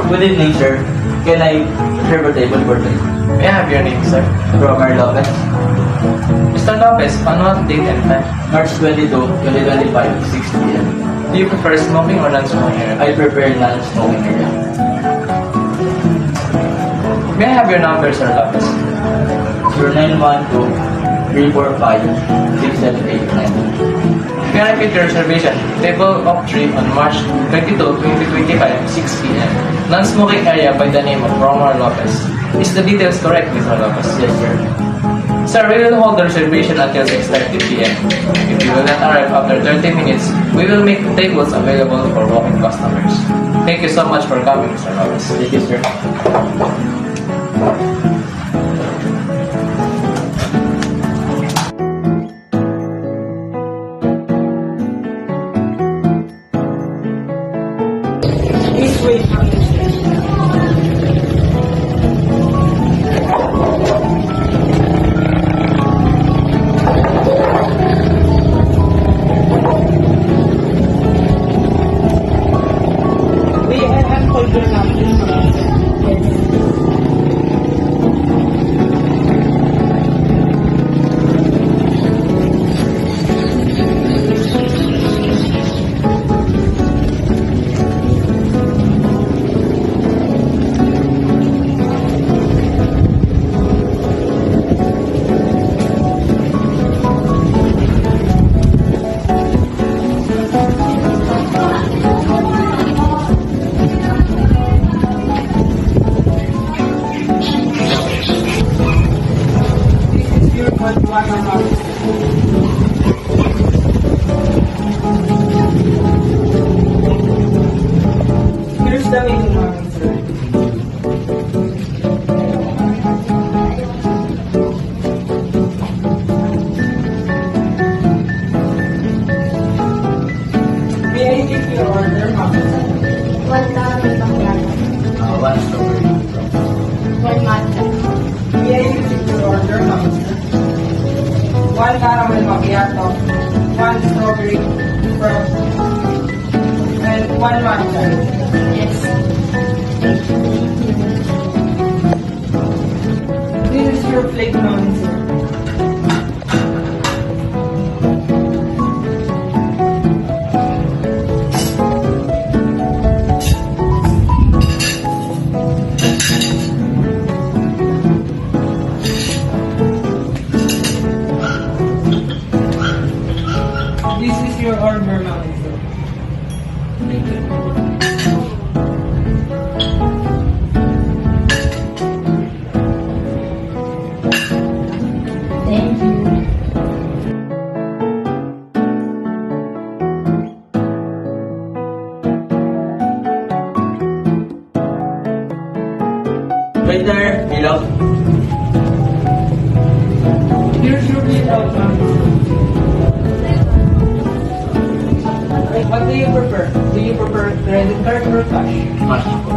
Good evening, sir. Can I reserve a table for today? May I have your name, sir? Romar Lopez, Mr. Lopez, on what date and time? March 22, 2025, 6 p.m. Do you prefer smoking or non-smoking area? I prepare non-smoking area. May I have your number, Sir Lopez? 0912-345-6789. May I repeat your reservation? Table of 3 on March 22, 2025, 6 p.m. Non-smoking area by the name of Romar Lopez. Is the details correct, Mr. Lopez? Yes, sir. Sir, we will hold the reservation until 6:30 p.m. If you will not arrive after 30 minutes, we will make tables available for walking customers. Thank you so much for coming, Mr. Lopez. Thank you, sir. Please wait. We have called your number. This is your one amount. Here's the menu, ma'am, sir. May I take your order, ma'am? One caramel macchiato. One strawberry. One matcha. May I take your order, ma'am, sir? One caramel macchiato, one strawberry frost, and one matcha. Yes. This is your plate, ma'am, sir. This is your order, ma'am, sir. Thank you. Thank you. Waiter, hello. Here's your bill out, ma'am. What do you prefer? Do you prefer credit card or cash? Much.